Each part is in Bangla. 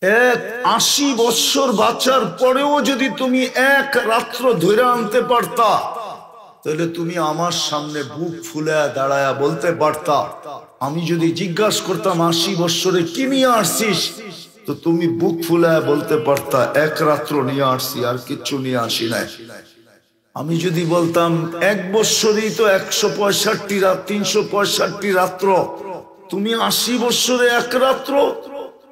এক 80 বছর বাঁচার পরেও যদি তুমি এক রাত্র ধরে আনতে পারতা, তাহলে তুমি আমার সামনে বুক ফুলে দাঁড়ায়া বলতে পারতা। আমি যদি জিজ্ঞাসা করতাম 80 বছরে কি নিয়ে আসছিস, তো তুমি বুক ফুলে বলতে পারতা এক রাত্র নিয়ে আসছি, আর কিচ্ছু নিয়ে আসি নাই। আমি যদি বলতাম এক বছরই তো 165 রাত, 365 রাত্র, তুমি 80 বছরে এক রাত্র,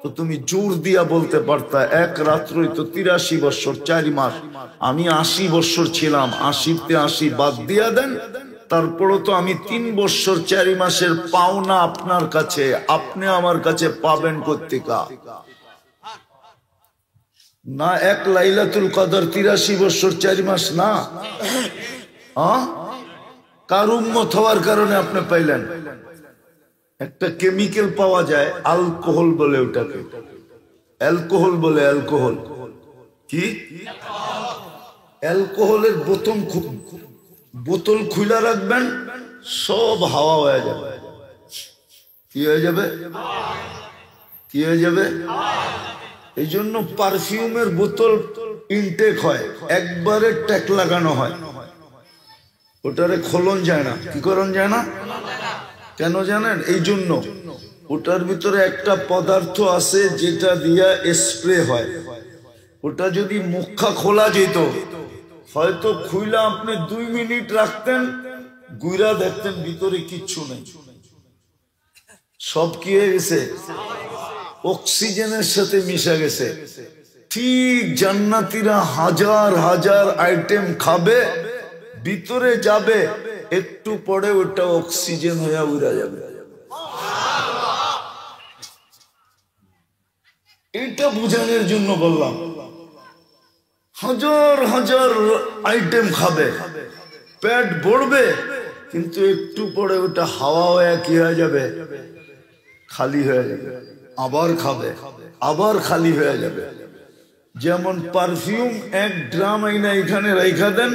তো তুমি জোর দিয়া বলতে পারতা এক রাত্রই তো 83 বছর 4 মাস। আমি 80 বছর ছিলাম, 80-তে 80 বাদ দিয়া দেন, তারপরও তো আমি 3 বছর 4 মাসের পাওনা আপনার কাছে, আপনি আমার কাছে পাবেন কোত্থেকা? না এক লাইলাতুল কদর 83 বছর 4 মাস না, কার উম্মত হওয়ার কারণে আপনি পাইলেন। একটা কেমিক্যাল পাওয়া যায়, অ্যালকোহল বলে, ওটাকে অ্যালকোহল বলে। অ্যালকোহল কি? অ্যালকোহলের বোতল খুলে রাখবেন, সব হাওয়া হয়ে যাবে। কি হয়ে যাবে? কি হয়ে যাবে? এই জন্য পারফিউমের বোতল ইনটেক হয়, একবারে ট্যাক লাগানো হয়, ওটারে খোলন যায় না। কি করন যায় না? কেন জানেন? এই জন্য ওটার ভিতরে একটা পদার্থ আছে যেটা দিয়া স্প্রে হয়। ওটা যদি মুখা খোলা যেত, হয়তো খুইলা আপনি 2 মিনিট রাখতেন, গুইরা দেখতেন ভিতরে কিচ্ছু নেই, সব কি হয়ে গেছে? অক্সিজেনের সাথে মিশে গেছে। ঠিক জান্নাতীরা হাজার হাজার আইটেম খাবে, ভিতরে যাবে, একটু পরে ওটা অক্সিজেন হয়ে উড়া যাবে। এটা বুঝানোর জন্য বললাম, হাজার হাজার আইটেম খাবে, পেট ভরবে, কিন্তু একটু পরে ওটা হাওয়া হয়ে কি হয়ে যাবে? খালি হয়ে যাবে। আবার খাবে, আবার খালি হয়ে যাবে। যেমন পারফিউম 1 ড্রাম আইনা এখানে রাইখা দেন,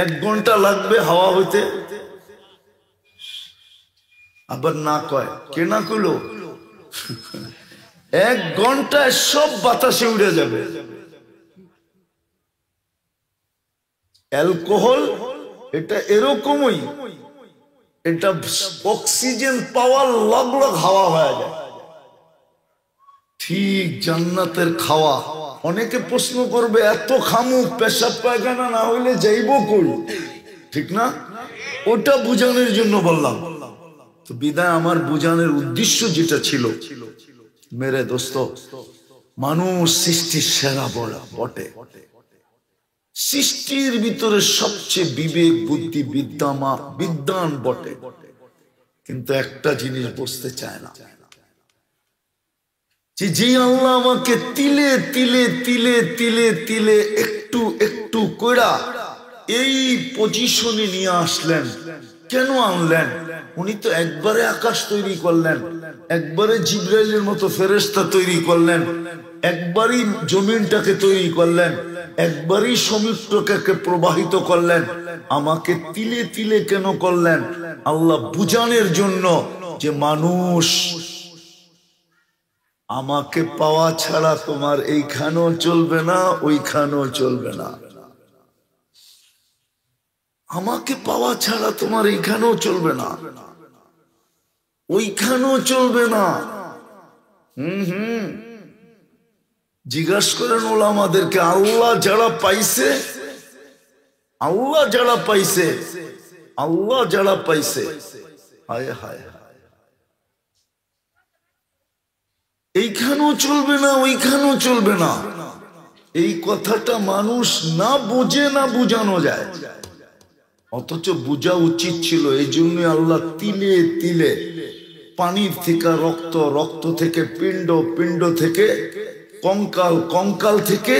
1 ঘন্টা লাগবে হাওয়া হইতে। আবার না কয় কে না কইলো, 1 ঘন্টায় সব বাতাসে উড়ে যাবে। অ্যালকোহল এটা এরকমই, এটা অক্সিজেন পাওয়ার লগ লগ হাওয়া হয়ে যায়। ঠিক জান্নাতের খাওয়া। অনেকে প্রশ্ন করবে, এত খামু, পেশাব পায়খানা না হইলে যাইব কই? ঠিক না? ওটা বুঝানোর জন্য বললাম। তো বিদায় আমার বুঝানোর উদ্দেশ্য যেটা ছিল, মেরে দোস্ত, মানুষ সৃষ্টির সেরা বটে, সৃষ্টির ভিতরে সবচেয়ে বিবেক বুদ্ধি বিদ্যান বটে, কিন্তু একটা জিনিস বুঝতে চায় না, যে আল্লাহ আমাকে তিলে তিলে তিলে তিলে তিলে একটু একটু কইরা এই পজিশনে নিয়ে আসলেন, কেন আনলেন? উনি তো একবারে আকাশ তৈরি করলেন, একবারে জিবরাইলের মতো ফেরেশতা তৈরি করলেন, একবারই জমিনটাকে তৈরি করলেন, একবারই সমুদ্রকে প্রবাহিত করলেন। আমাকে তিলে তিলে কেন করলেন? আল্লাহ বুঝানোর জন্য যে মানুষ, আমাকে পাওয়া ছাড়া তোমার এইখানেও চলবে না, ওইখানেও চলবে না। আমাকে পাওয়া ছাড়া তোমার এইখানেও চলবে না, ওইখানেও চলবে না। জিজ্ঞাসা করেন ওলামাদেরকে, আল্লাহ যারা পাইছে, আল্লাহ যারা পাইছে, আল্লাহ যারা পাইছে, হায় হায়, এইখানেও চলবে না, ওইখানেও চলবে না। এই কথাটা মানুষ না বুঝে, না বুঝানো যায়, অথচ বুঝা উচিত ছিল। এই জন্য আল্লাহ তিলে তিলে, পানির থেকে রক্ত, রক্ত থেকে পিণ্ড, পিণ্ড থেকে কঙ্কাল, কঙ্কাল থেকে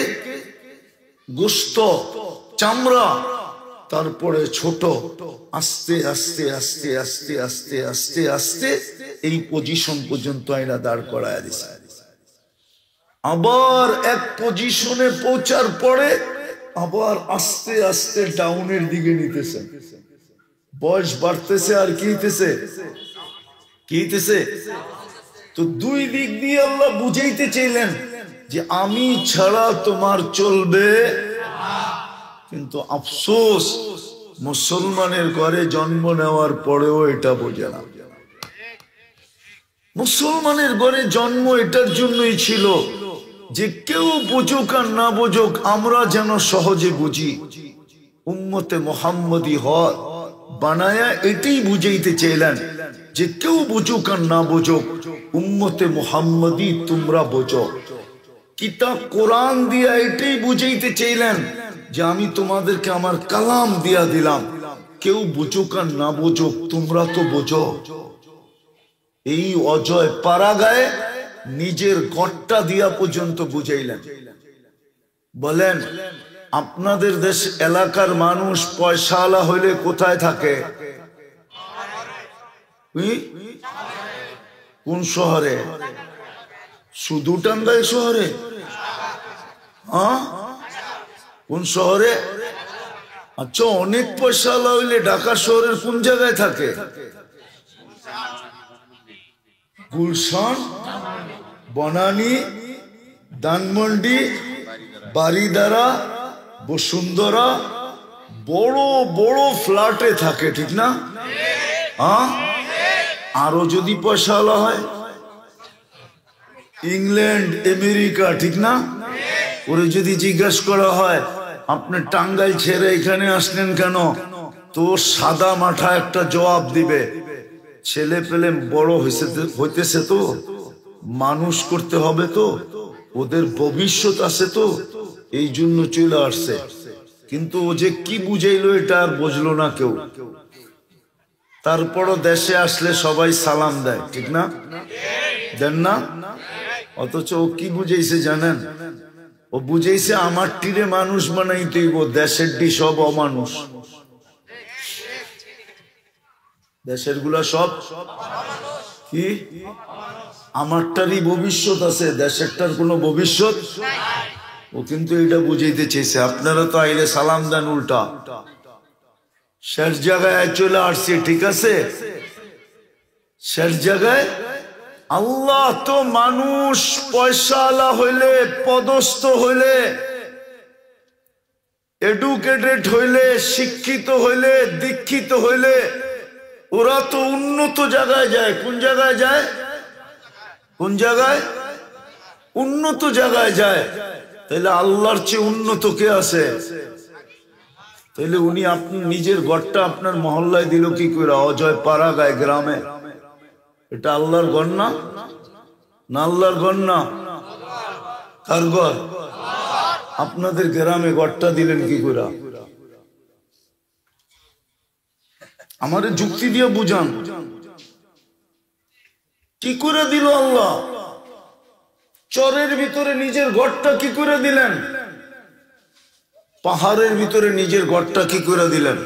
গোশত, চামড়া, তারপরে ছোট, আস্তে আস্তে আস্তে আস্তে আস্তে আস্তে আস্তে এই পজিশন পর্যন্ত আইনা দাঁড় করায় দিছে। আবার এক পজিশনে পৌঁছার পরে আবার আস্তে আস্তে ডাউনের দিকে নিতেছে। বয়স বাড়তেছে আর কি হইতেছে? কি হইতেছে? তো দুই দিক দিয়ে আল্লাহ বুঝাইতে চাইলেন যে আমি ছাড়া তোমার চলবে, কিন্তু আফসোস মুসলমানের ঘরে জন্ম নেওয়ার পরেও এটা বোঝে না। মুসলমানের ঘরে জন্ম এটার জন্যই ছিল যে কেউ বুঝুক আর না বুঝুক আমরা যেন সহজে বুঝি। উম্মতে মুহাম্মদী হয় বানায়া এটাই বুঝাইতে চাইলেন যে কেউ বুঝুক আর না বুঝুক উম্মতে মুহাম্মদী তোমরা বোঝো। কিতাব কোরআন দিয়া এটাই বুঝাইতে চাইলেন যে আমি তোমাদেরকে আমার কালাম দিয়া দিলাম, কেউ বুঝুক আর না বুঝুক তোমরা তো বোঝো। এই অজয় পাড়াগায়ে নিজের ঘরটা দিয়া পর্যন্ত বুঝাইলেন। বলেন আপনাদের দেশ এলাকার মানুষ পয়সাওয়ালা হইলে কোথায় থাকে? কোন শহরে? শুধু টাঙ্গাইল শহরে? হ্যাঁ, কোন শহরে? আচ্ছা, অনেক পয়সাওয়ালা হইলে ঢাকা শহরের কোন জায়গায় থাকে? গুলশান, বনানী, ধানমন্ডি, বারিদারা, বসুন্ধরা, বড় বড় ফ্ল্যাটে থাকে, ঠিক না? হ্যাঁ, আরো যদি পয়সাওয়ালা হয় ইংল্যান্ড, আমেরিকা, ঠিক না? ওরে যদি জিজ্ঞাসা করা হয় আপনি টাঙ্গাইল ছেড়ে এখানে আসলেন কেন, তো সাদা মাঠা একটা জবাব দিবে, ছেলে পেলে বড় হইতেছে তো, মানুষ করতে হবে তো, ওদের ভবিষ্যৎ আছে তো, এই জন্য চলে আসছে। কিন্তু ও যে কি বুঝাইলো এটা আর বুঝলো না কেউ। তারপরও দেশে আসলে সবাই সালাম দেয়, ঠিক না? দেন না? অথচ ও কি বুঝাইছে জানেন? ও বুঝাইছে আমার টিরে মানুষ বানাইতে হইব, দেশের ডি সব অমানুষ। দেশের গুলা সব কি? আমারটারই ভবিষ্যৎ আছে, দেশেরটার কোনো ভবিষ্যৎ। ও কিন্তু এটা বুঝাইতে চেয়েছে। আপনারা তো আইলে সালাম দেন উল্টা। শেষ জায়গায় চলে আসছি, ঠিক আছে? শেষ জায়গায় আল্লাহ তো মানুষ পয়সাওয়ালা হইলে, পদস্থ হইলে, এডুকেটেড হইলে, শিক্ষিত হইলে, দীক্ষিত হইলে ওরা তো উন্নত জায়গায় যায়। কোন জায়গায় যায়? কোন জায়গায়? উন্নত জায়গায় যায়। তাইলে আল্লাহর চেয়ে উন্নত কে আছে? তাইলে উনি আপনি নিজের ঘরটা আপনার মহল্লায় দিল কি করে? অজয় পাড়া গায়ে গ্রামে। এটা আল্লাহর ঘর না? না আল্লাহর ঘর না? কার ঘর? আপনাদের গ্রামে ঘরটা দিলেন কি করে? আমারে যুক্তি দিয়ে বুঝান, কি করে দিল আল্লাহ? চরের ভিতরে নিজের ঘরটা কি করে দিলেন? পাহাড়ের ভিতরে নিজের ঘরটা কি করে দিলেন?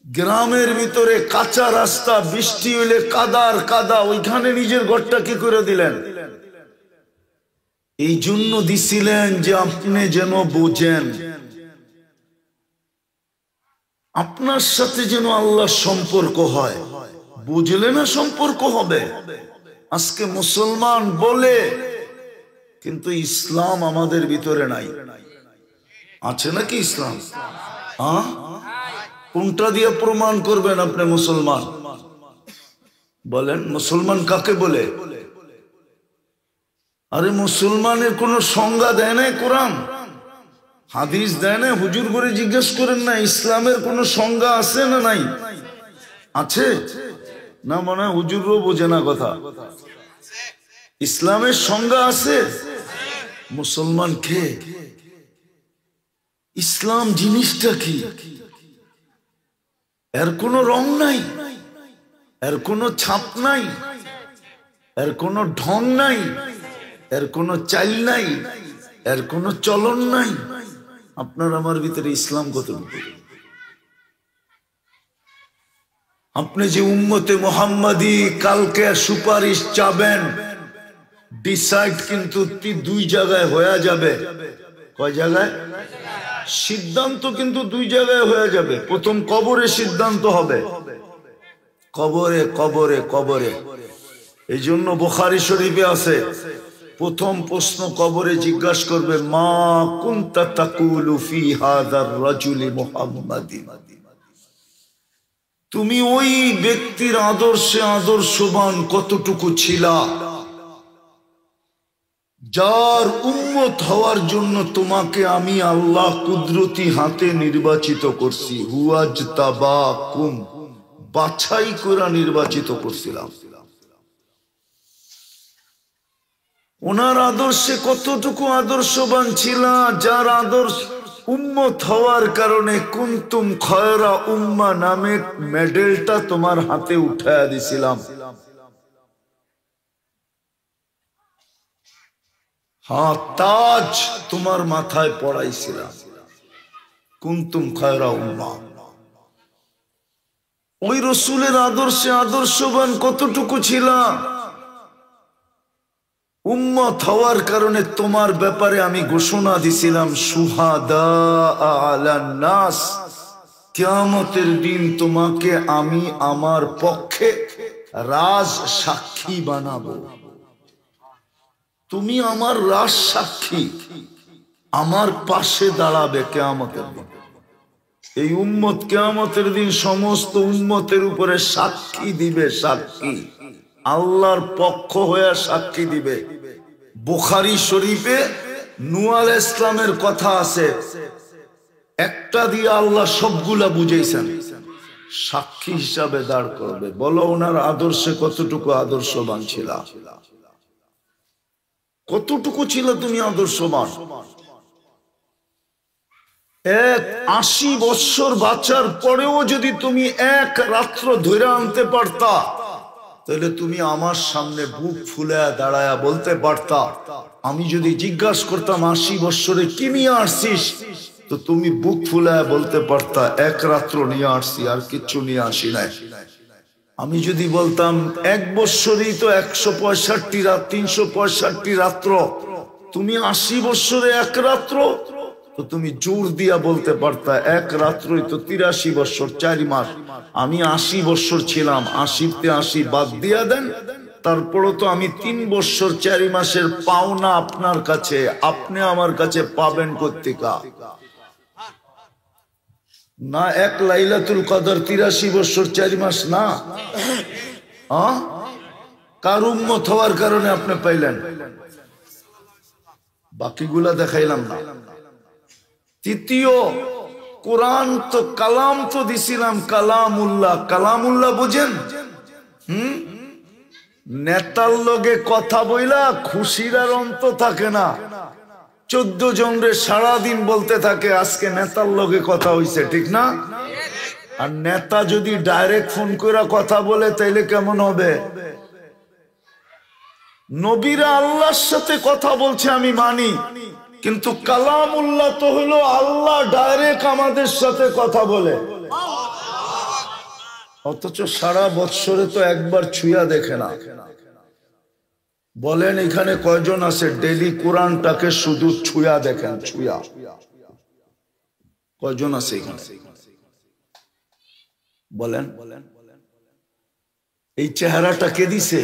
গ্রামের ভিতরে কাঁচা রাস্তা, বৃষ্টি হইলে কাদার কাদা, ওইখানে নিজের ঘরটা কি করে দিলেন? এই জন্য দিছিলেন যে আপনি যেন বোঝেন, আপনার সাথে যেন আল্লাহর সম্পর্ক হয়। বুঝলে না সম্পর্ক হবে। আজকে মুসলমান বলে, কিন্তু ইসলাম আমাদের ভিতরে নাই। আছে নাকি ইসলাম? হ্যাঁ, কোনটা দিয়ে প্রমাণ করবেন আপনি মুসলমান? বলেন মুসলমান কাকে বলে? আরে মুসলমানের কোন সংজ্ঞা দেয় নাই কোরআন, হাদিস দেয় না। হুজুর করে জিজ্ঞেস করেন না ইসলামের কোন সংজ্ঞা আছে না নাই? আছে না? মনে হয় হুজুরও বোঝে না কথা। ইসলামের সংজ্ঞা আছে। মুসলমান কে? ইসলাম জিনিসটা কি? এর কোনো রং নাই, এর কোনো ছাপ নাই, এর কোনো ঢং নাই, এর কোনো চাল নাই, এর কোনো চলন নাই। আপনার আমার ভিতরে ইসলাম কতটুকু? আপনি যে উম্মতে মুহাম্মাদি কালকে সুপারিশ চাবেন, ডিসাইড কিন্তু দুই জায়গায় হয়ে যাবে। কয় জায়গায়? সিদ্ধান্ত কিন্তু দুই জায়গায় হয়ে যাবে। প্রথম কবরে সিদ্ধান্ত হবে, কবরে কবরে কবরে। এই জন্য বুখারী শরীফে আছে প্রথম প্রশ্ন কবরে জিজ্ঞাসা করবে, মা কুনতা তাকুলু ফি হাযার রাজুলি মুহাম্মাদিন, তুমি ওই ব্যক্তির আদর্শে আদর্শবান কতটুকু ছিলা যার উম্মত হওয়ার জন্য তোমাকে আমি আল্লাহ কুদরতি হাতে নির্বাচিত করছি। হুয়াজতাবাকুম, বাছাই করে নির্বাচিত করছিলাম। ওনার আদর্শে কতটুকু আদর্শবান ছিল, যার আদর্শ উম্মত হওয়ার কারণে কুনতুম খয়রা উম্মাহ নামে মেডেলটা তোমার হাতে উঠায়া দিছিলাম। হ্যাঁ, তাজ তোমার মাথায় পড়াইছিলাম। কুনতুম খয়রা উম্মাহ। ওই রসুলের আদর্শে আদর্শবান কতটুকু ছিল, উম্মত হওয়ার কারণে তোমার ব্যাপারে আমি ঘোষণা দিছিলাম, শুহাদা আলান নাস, কিয়ামতের দিন তোমাকে আমি আমার পক্ষে রাজ সাক্ষী বানাবো। তুমি আমার রাজ সাক্ষী, আমার পাশে দাঁড়াবে কিয়ামতের দিন। এই উম্মত কিয়ামতের দিন সমস্ত উম্মতের উপরে সাক্ষী দিবে, সাক্ষী আল্লাহর পক্ষ হয়ে সাক্ষী দিবে। বুখারী শরীফে নূহ আলাইহিস সালামের কথা আছে, একটা দিয়ে আল্লাহ সবগুলা বুঝাইছেন, সাক্ষী হিসাবে দাঁড় করবে। বলো ওনার আদর্শে কতটুকু আদর্শবান ছিল, কতটুকু ছিল তুমি আদর্শবান। 80 বছর বাঁচার পরেও যদি তুমি এক রাত্র ধরে আনতে পারতা, তাহলে তুমি আমার সামনে বুক ফুলে দাঁড়ায়া বলতে পারতা। আমি যদি জিজ্ঞাসা করতাম 80 বছরে কি নিয়ে আসছিস, তো তুমি বুক ফুলে বলতে পারতা, এক রাত্র নিয়ে আসছি, আর কিচ্ছু নিয়ে আসি নাই। আমি যদি বলতাম 1 বছরই তো 165 রাত, 365 রাত্র, তুমি 80 বছরে এক রাত্র, তো তুমি জোর দিয়া বলতে পারতা এক রাত্রই তো 83 বছর 4 মাস। আমি 80 বছর ছিলাম, 80-তে 80 বাদ দিয়া দেন, তারপরও তো আমি 3 বছর 4 মাসের পাওনা আপনার কাছে, আপনি আমার কাছে পাবেন কোত্থেকা? না এক লাইলাতুল কদর 83 বছর 4 মাস না, কার উম্মত হওয়ার কারণে আপনি পাইলেন? বাকিগুলা দেখাইলাম না। তৃতীয়, কোরআন তো কালাম তো দিছিলাম, কালামুল্লাহ। কালামুল্লাহ বুঝেন? নেতার লগে কথা বইলা খুশির আর অন্ত থাকে না। 14 জনরে সারাদিন বলতে থাকে আজকে নেতার লগে কথা হইছে, ঠিক না? আর নেতা যদি ডাইরেক্ট ফোন করে কথা বলে তাইলে কেমন হবে? নবীরা আল্লাহর সাথে কথা বলছে আমি মানি, কিন্তু কালামুল্লাহ তো হলো আল্লাহ ডাইরেক্ট আমাদের সাথে কথা বলে, অথচ সারা বৎসরে তো একবার ছুঁয়া দেখে না। বলেন এখানে কয়জন আছে ডেলি কোরআনটাকে শুধু ছুঁয়া দেখেন? ছুঁয়া কয়জন আছে এখানে? বলেন। এই চেহারাটা কে দিছে?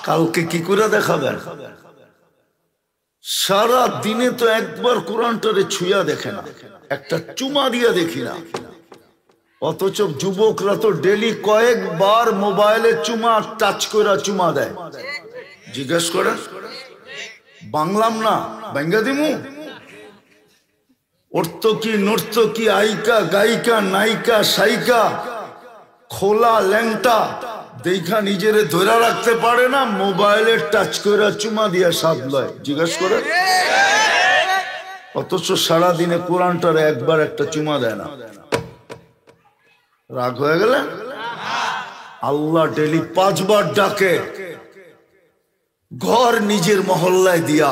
কালকে কি করে দেখাবেন? সারা দিনে তো একবার কোরআনটারে ছুঁয়া দেখে না, একটা চুমা দিয়া দেখি না। অথচ যুবকরা তো ডেলি কয়েকবার মোবাইলে চুমা টাচ করে চুমা দেয়। জিজ্ঞেস করেন, বাংলাম না বাঙ্গা দিমু? অর্থকি নর্তকি আইকা গায়িকা নায়িকা সাইকা খোলা ল্যাংটা দেখা নিজেরে ধরে রাখতে পারে না, মোবাইলে টাচ করে চুমা দিয়া স্বাদ লয়। জিজ্ঞেস করে। অথচ সারাদিনে কোরআনটারে একবার একটা চুমা দেয় না। রাগ হয়ে গেলে? আল্লাহ ডেলি 5 বার ডাকে, ঘর নিজের মহল্লায় দিয়া।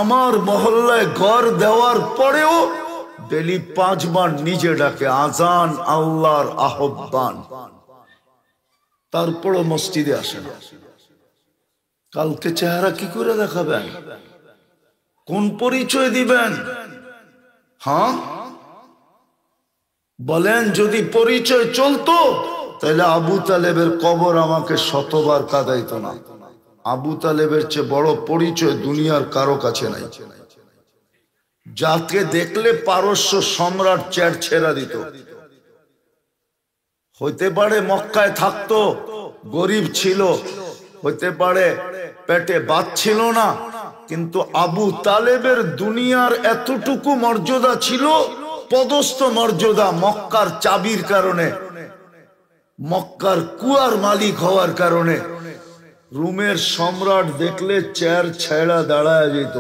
আমার মহল্লায় ঘর দেওয়ার পরেও ডেলি 5 বার নিজে ডাকে, আজান আল্লাহর আহ্বান। তারপরও মসজিদে আসে না। কালকে চেহারা কি করে দেখাবেন? কোন পরিচয় দিবেন? হ্যাঁ বলেন, যদি পরিচয় চলতো তাহলে আবু তালেবের কবর আমাকে 100বার কাঁদাইতো না। আবু তালেবের চেয়ে বড় পরিচয় দুনিয়ার কারো কাছে নাই, যাকে দেখলে পারস্য সম্রাট চের ছেড়া দিত। হইতে পারে মক্কায় থাকতো, গরিব ছিল, হইতে পারে পেটে ভাত ছিল না, কিন্তু আবু তালেবের দুনিয়ার এতটুকু মর্যাদা ছিল, পদস্থ মর্যাদা, মক্কার চাবির কারণে, মক্কার কুয়ার মালিক হওয়ার কারণে রুমের সম্রাট দেখলে চেয়ার ছেড়া দাঁড়ায় যেত।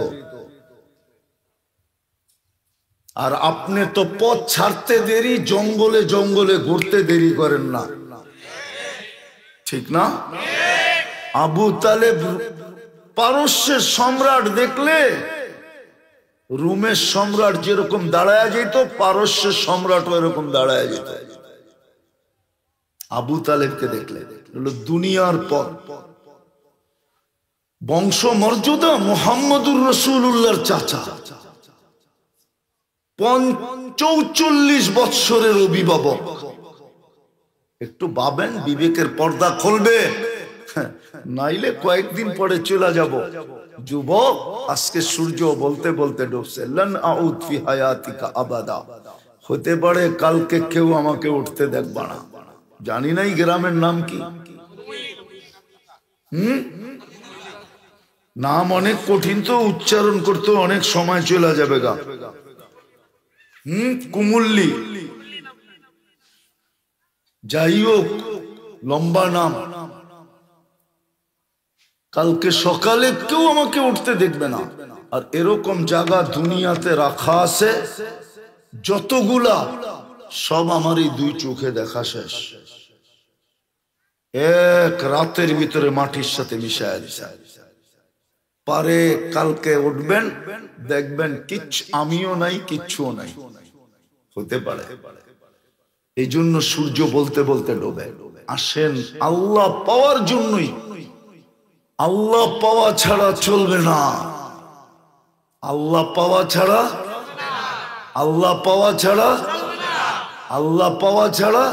আর আপনি তো পথ ছাড়তে দেরি, জঙ্গলে জঙ্গলে ঘুরতে দেরি করেন না, ঠিক না? আবু তালেব পারস্যের সম্রাট দেখলে রুমের সম্রাট যেরকম দাঁড়ায় যেত, পারস্যের সম্রাটও এরকম দাঁড়ায় যেত আবু তালেবকে দেখলে। দুনিয়ার পর বংশ মর্যাদা, মুহাম্মদুর রাসূলুল্লাহর চাচা, ৪৫ বৎসরের অভিভাবক। একটু ভাবেন, বিবেকের পর্দা খুলবে, নাইলে কয়েকদিন পরে চলে যাব। যুবক, আজকে সূর্য বলতে বলতে ডুবছে, লান আউদ ফি হায়াতিকা আবাদা, হতে পারে কালকে কেউ আমাকে উঠতে দেখবা না। জানি নাই গ্রামের নাম কি, নাম অনেক কঠিন তো, উচ্চারণ করতে অনেক সময় চলে যাবে গা। কুমুল্লি, যাই হোক, লম্বা নাম। কালকে সকালে কেউ আমাকে উঠতে দেখবে না। আর এরকম জায়গা দুনিয়াতে রাখা আছে যতগুলা, সব আমার এই দুই চোখে দেখা শেষ। এক রাতের ভিতরে মাটির সাথে মিশায় দিছে। পারে কালকে উঠবেন, দেখবেন কিচ্ছু, আমিও নাই, কিচ্ছুও নাই, হতে পারে। এই জন্য সূর্য বলতে বলতে ডোবে। আসেন আল্লাহ পাওয়ার জন্যই, আল্লাহ পাওয়া ছাড়া চলবে না, আল্লাহ পাওয়া ছাড়া, আল্লাহ পাওয়া ছাড়া, আল্লাহ পাওয়া ছাড়া